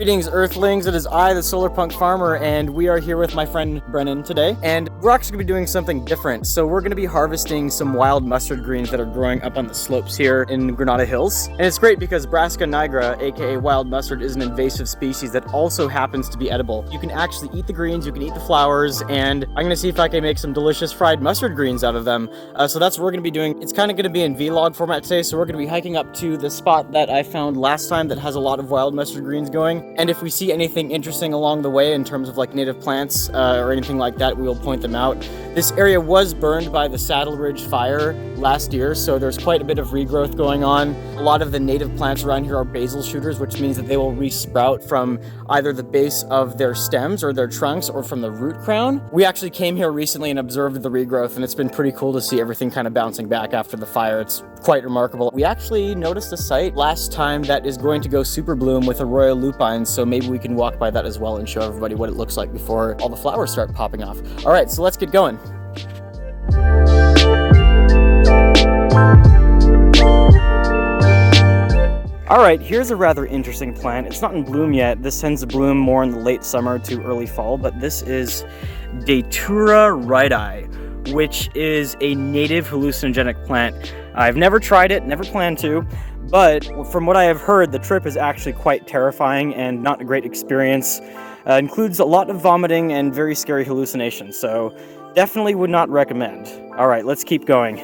Greetings, Earthlings. It is I, the Solar Punk Farmer, and we are here with my friend Brennan today. And we're actually going to be doing something different. So we're going to be harvesting some wild mustard greens that are growing up on the slopes here in Granada Hills. And it's great because Brassica nigra, aka wild mustard, is an invasive species that also happens to be edible. You can actually eat the greens, you can eat the flowers, and I'm going to see if I can make some delicious fried mustard greens out of them. So that's what we're going to be doing. It's kind of going to be in vlog format today, so we're going to be hiking up to the spot that I found last time that has a lot of wild mustard greens going. And if we see anything interesting along the way in terms of like native plants or anything like that, we will point them out. This area was burned by the Saddle Ridge fire last year, so there's quite a bit of regrowth going on. A lot of the native plants around here are basal shooters, which means that they will re-sprout from either the base of their stems or their trunks or from the root crown. We actually came here recently and observed the regrowth, and it's been pretty cool to see everything kind of bouncing back after the fire. It's quite remarkable. We actually noticed a site last time that is going to go super bloom with Aryll lupines, so maybe we can walk by that as well and show everybody what it looks like before all the flowers start popping off. All right, so let's get going. All right, here's a rather interesting plant. It's not in bloom yet. This tends to bloom more in the late summer to early fall, but this is Datura rhydi, which is a native hallucinogenic plant. I've never tried it, never planned to, but from what I have heard, the trip is actually quite terrifying and not a great experience. Includes a lot of vomiting and very scary hallucinations, so definitely would not recommend. All right, let's keep going.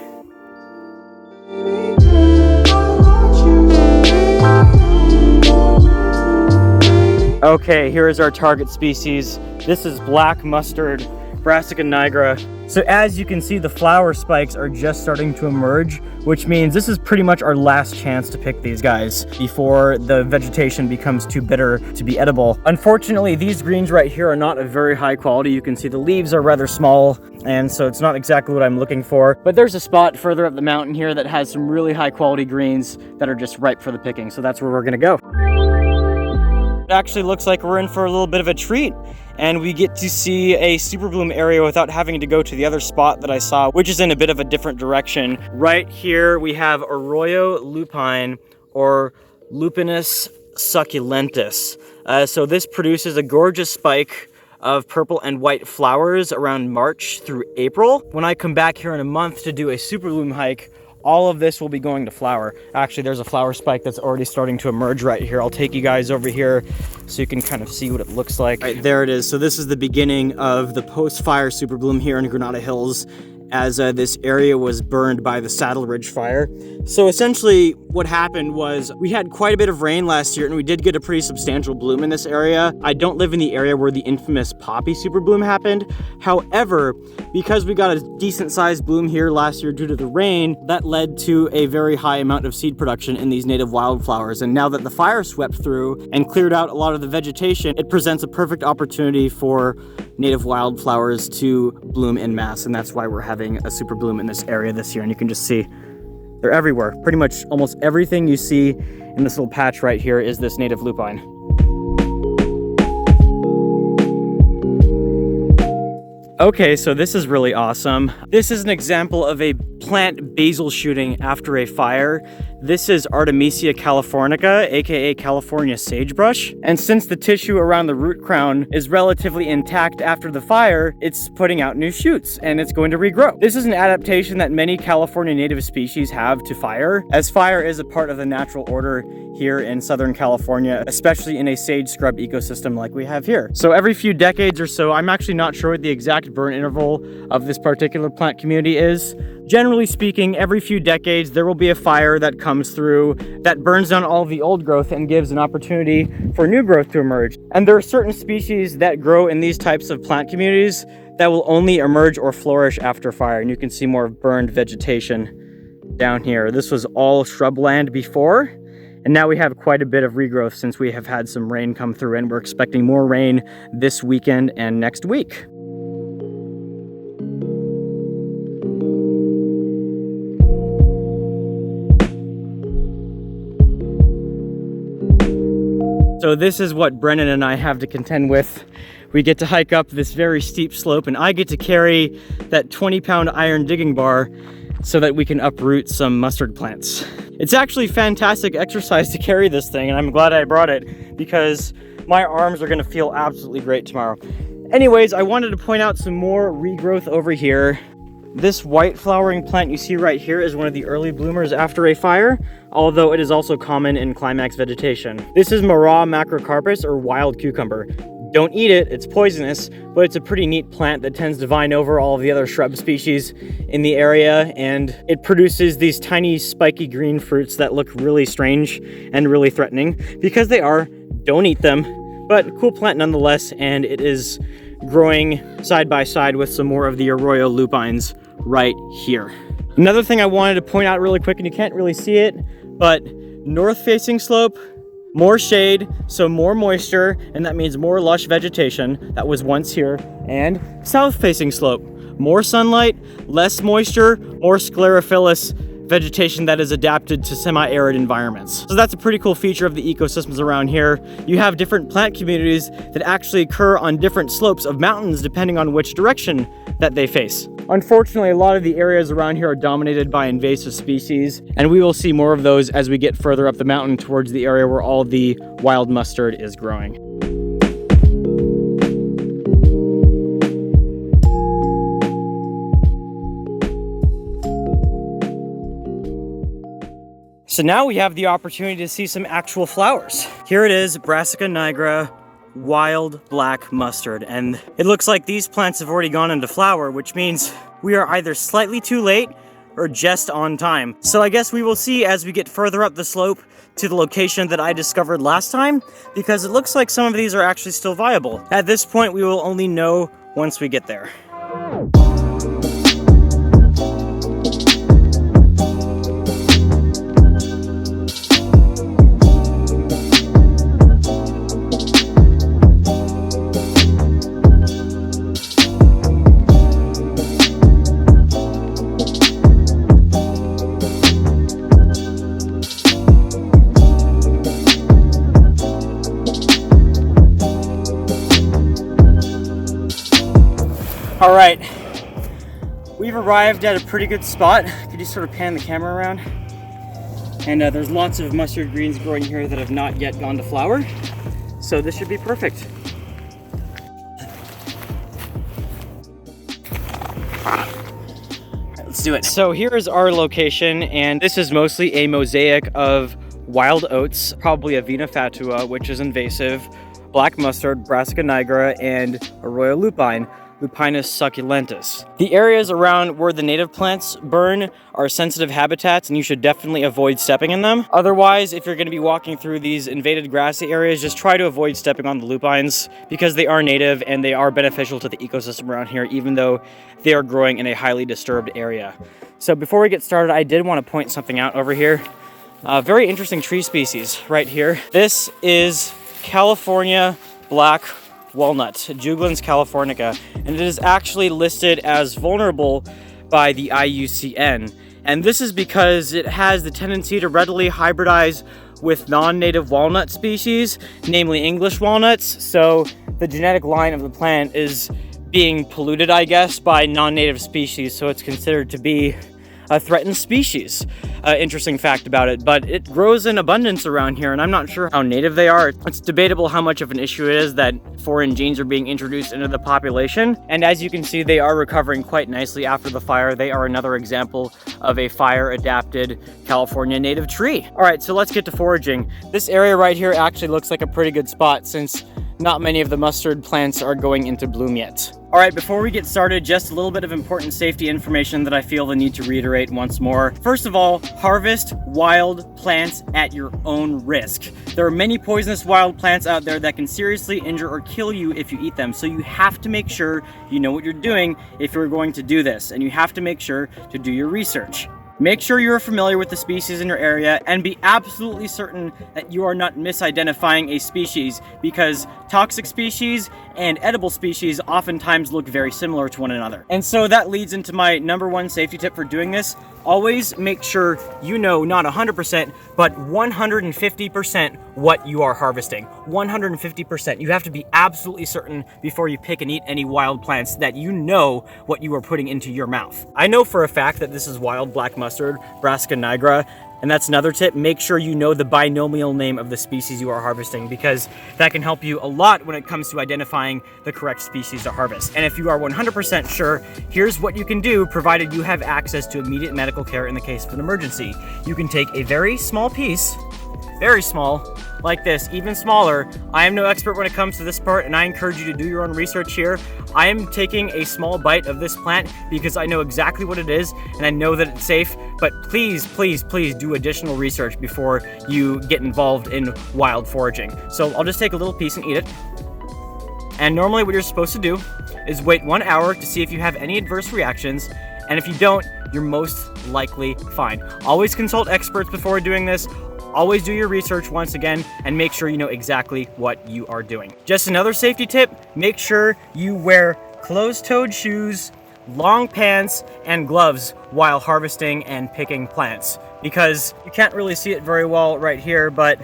Okay, here is our target species. This is black mustard, Brassica nigra. So as you can see, the flower spikes are just starting to emerge, which means this is pretty much our last chance to pick these guys before the vegetation becomes too bitter to be edible. Unfortunately, these greens right here are not of very high quality. You can see the leaves are rather small, and so it's not exactly what I'm looking for. But there's a spot further up the mountain here that has some really high quality greens that are just ripe for the picking, so that's where we're gonna go. It actually looks like we're in for a little bit of a treat, and we get to see a super bloom area without having to go to the other spot that I saw, which is in a bit of a different direction. Right here we have Aryll lupine, or Lupinus succulentus. So this produces a gorgeous spike of purple and white flowers around March through April. When I come back here in a month to do a super bloom hike, all of this will be going to flower. Actually, there's a flower spike that's already starting to emerge right here. I'll take you guys over here so you can kind of see what it looks like. Right, there it is. So this is the beginning of the post-fire super bloom here in Granada Hills, as this area was burned by the Saddle Ridge fire. So essentially what happened was we had quite a bit of rain last year, and we did get a pretty substantial bloom in this area. I don't live in the area where the infamous poppy super bloom happened. However, because we got a decent sized bloom here last year due to the rain, that led to a very high amount of seed production in these native wildflowers. And now that the fire swept through and cleared out a lot of the vegetation, it presents a perfect opportunity for native wildflowers to bloom en masse, and that's why we're having a super bloom in this area this year. And you can just see they're everywhere. Pretty much almost everything you see in this little patch right here is this native lupine. Okay, so this is really awesome. This is an example of a plant basal shooting after a fire. This is Artemisia californica, aka California sagebrush. And since the tissue around the root crown is relatively intact after the fire, it's putting out new shoots and it's going to regrow. This is an adaptation that many California native species have to fire, as fire is a part of the natural order here in Southern California, especially in a sage scrub ecosystem like we have here. So every few decades or so, I'm actually not sure what the exact burn interval of this particular plant community is. Generally speaking, every few decades, there will be a fire that comes through that burns down all the old growth and gives an opportunity for new growth to emerge. And there are certain species that grow in these types of plant communities that will only emerge or flourish after fire. And you can see more burned vegetation down here. This was all shrubland before, and now we have quite a bit of regrowth since we have had some rain come through, and we're expecting more rain this weekend and next week. So this is what Brennan and I have to contend with. We get to hike up this very steep slope, and I get to carry that 20-pound iron digging bar so that we can uproot some mustard plants. It's actually fantastic exercise to carry this thing, and I'm glad I brought it because My arms are gonna feel absolutely great tomorrow. Anyways, I wanted to point out some more regrowth over here. This white flowering plant you see right here is one of the early bloomers after a fire, although it is also common in climax vegetation. This is Mara macrocarpus, or wild cucumber. Don't eat it, it's poisonous, but it's a pretty neat plant that tends to vine over all of the other shrub species in the area, and it produces these tiny spiky green fruits that look really strange and really threatening. Because they are, don't eat them, but cool plant nonetheless, and it is growing side by side with some more of the arroyo lupines right here. Another thing I wanted to point out really quick, and you can't really see it, but north facing slope, more shade, so more moisture, and that means more lush vegetation that was once here. And south facing slope, more sunlight, less moisture, more sclerophyllous vegetation that is adapted to semi-arid environments. So that's a pretty cool feature of the ecosystems around here. You have different plant communities that actually occur on different slopes of mountains depending on which direction that they face. Unfortunately, a lot of the areas around here are dominated by invasive species, and we will see more of those as we get further up the mountain towards the area where all the wild mustard is growing. So now we have the opportunity to see some actual flowers. Here it is, Brassica nigra, wild black mustard. And it looks like these plants have already gone into flower, which means we are either slightly too late or just on time. So I guess we will see as we get further up the slope to the location that I discovered last time, because it looks like some of these are actually still viable. At this point, we will only know once we get there. All right, we've arrived at a pretty good spot. Could you sort of pan the camera around? And there's lots of mustard greens growing here that have not yet gone to flower. So this should be perfect. All right, let's do it. So here is our location, and this is mostly a mosaic of wild oats, probably Avila fatua, which is invasive, black mustard, Brassica nigra, and arroyo lupine, Lupinus succulentus. The areas around where the native plants burn are sensitive habitats, and you should definitely avoid stepping in them. Otherwise, if you're going to be walking through these invaded grassy areas, just try to avoid stepping on the lupines, because they are native and they are beneficial to the ecosystem around here, even though they are growing in a highly disturbed area. So before we get started, I did want to point something out over here. A very interesting tree species right here. This is California black walnut, Juglans californica, and it is actually listed as vulnerable by the IUCN. And this is because it has the tendency to readily hybridize with non-native walnut species, namely English walnuts. So the genetic line of the plant is being polluted, I guess, by non-native species, so it's considered to be a threatened species. Interesting fact about it, but it grows in abundance around here, and I'm not sure how native they are. It's debatable how much of an issue it is that foreign genes are being introduced into the population, and as you can see, they are recovering quite nicely after the fire. They are another example of a fire-adapted California native tree. All right, so let's get to foraging. This area right here actually looks like a pretty good spot since not many of the mustard plants are going into bloom yet. All right, before we get started, just a little bit of important safety information that I feel the need to reiterate once more. First of all, harvest wild plants at your own risk. There are many poisonous wild plants out there that can seriously injure or kill you if you eat them, so you have to make sure you know what you're doing if you're going to do this, and you have to make sure to do your research. Make sure you're familiar with the species in your area and be absolutely certain that you are not misidentifying a species, because toxic species and edible species oftentimes look very similar to one another. And so that leads into my number one safety tip for doing this. Always make sure you know not 100%, but 150% what you are harvesting. 150%. You have to be absolutely certain before you pick and eat any wild plants that you know what you are putting into your mouth. I know for a fact that this is wild black mustard, Brassica nigra. And that's another tip, make sure you know the binomial name of the species you are harvesting, because that can help you a lot when it comes to identifying the correct species to harvest. And if you are 100% sure, here's what you can do, provided you have access to immediate medical care in the case of an emergency. You can take a very small piece, very small, like this, even smaller. I am no expert when it comes to this part, and I encourage you to do your own research here. I am taking a small bite of this plant because I know exactly what it is, and I know that it's safe, but please, please, please do additional research before you get involved in wild foraging. So I'll just take a little piece and eat it. And normally what you're supposed to do is wait 1 hour to see if you have any adverse reactions, and if you don't, you're most likely fine. Always consult experts before doing this. Always do your research once again and make sure you know exactly what you are doing. Just another safety tip, make sure you wear closed-toed shoes, long pants, and gloves while harvesting and picking plants, because you can't really see it very well right here, but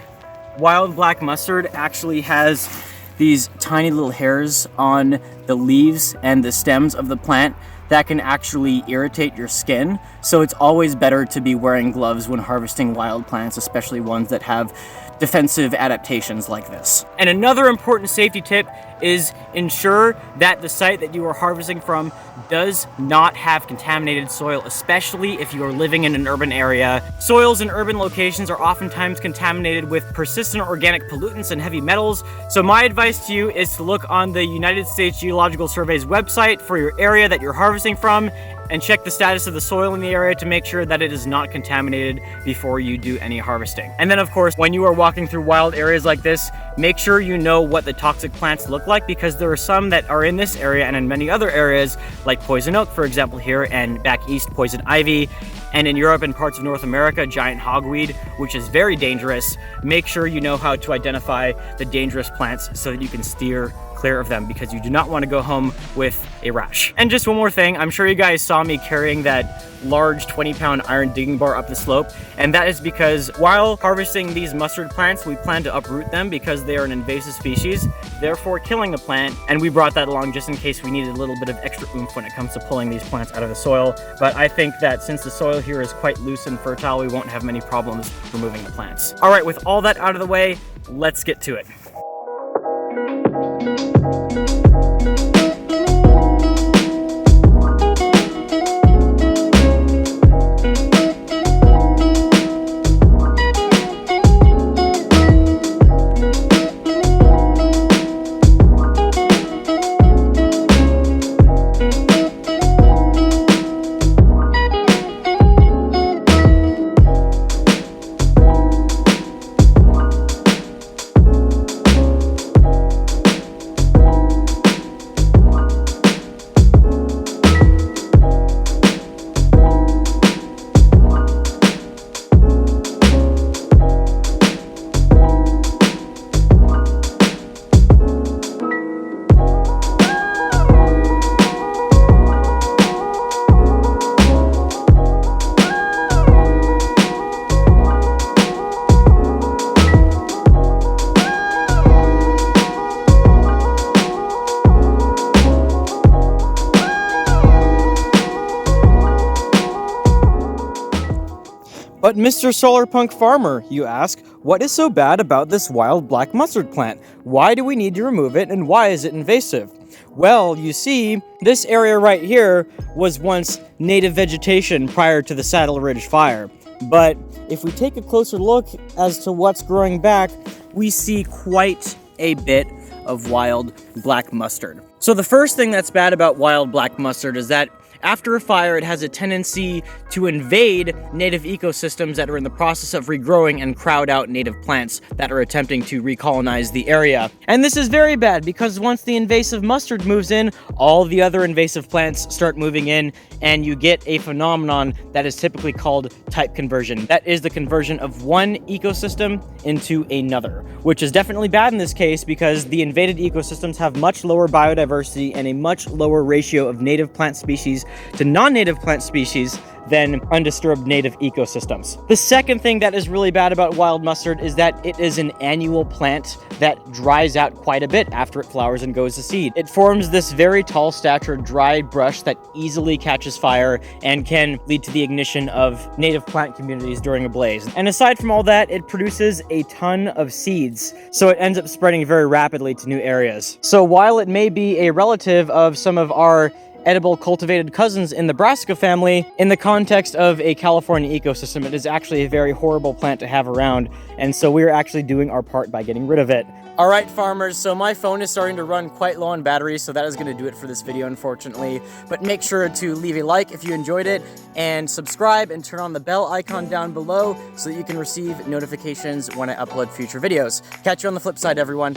wild black mustard actually has these tiny little hairs on the leaves and the stems of the plant that can actually irritate your skin. So it's always better to be wearing gloves when harvesting wild plants, especially ones that have defensive adaptations like this. And another important safety tip is ensure that the site that you are harvesting from does not have contaminated soil, especially if you are living in an urban area. Soils in urban locations are oftentimes contaminated with persistent organic pollutants and heavy metals. So my advice to you is to look on the United States Geological Survey's website for your area that you're harvesting from, and check the status of the soil in the area to make sure that it is not contaminated before you do any harvesting. And then of course, when you are walking through wild areas like this, make sure you know what the toxic plants look like, because there are some that are in this area and in many other areas, like poison oak, for example, here, and back east, poison ivy, and in Europe and parts of North America, giant hogweed, which is very dangerous. Make sure you know how to identify the dangerous plants so that you can steer clear of them, because you do not want to go home with a rash. And just one more thing, I'm sure you guys saw me carrying that large 20-pound iron digging bar up the slope, and that is because while harvesting these mustard plants, we plan to uproot them because they are an invasive species, therefore killing the plant, and we brought that along just in case we needed a little bit of extra oomph when it comes to pulling these plants out of the soil. But I think that since the soil here is quite loose and fertile, we won't have many problems removing the plants. All right, with all that out of the way, let's get to it. But Mr. Solarpunk Farmer, you ask, what is so bad about this wild black mustard plant? Why do we need to remove it, and why is it invasive? Well, you see, this area right here was once native vegetation prior to the Saddle Ridge fire. But if we take a closer look as to what's growing back, we see quite a bit of wild black mustard. So the first thing that's bad about wild black mustard is that after a fire, it has a tendency to invade native ecosystems that are in the process of regrowing and crowd out native plants that are attempting to recolonize the area. And this is very bad because once the invasive mustard moves in, all the other invasive plants start moving in, and you get a phenomenon that is typically called type conversion. That is the conversion of one ecosystem into another, which is definitely bad in this case because the invaded ecosystems have much lower biodiversity and a much lower ratio of native plant species species to non-native plant species than undisturbed native ecosystems. The second thing that is really bad about wild mustard is that it is an annual plant that dries out quite a bit after it flowers and goes to seed. It forms this very tall stature dry brush that easily catches fire and can lead to the ignition of native plant communities during a blaze. And aside from all that, it produces a ton of seeds, so it ends up spreading very rapidly to new areas. So while it may be a relative of some of our edible cultivated cousins in the brassica family, in the context of a California ecosystem, it is actually a very horrible plant to have around, and so we're actually doing our part by getting rid of it. All right, farmers, so my phone is starting to run quite low on battery, so that is going to do it for this video, unfortunately. But make sure to leave a like if you enjoyed it, and subscribe and turn on the bell icon down below so that you can receive notifications when I upload future videos. Catch you on the flip side, everyone.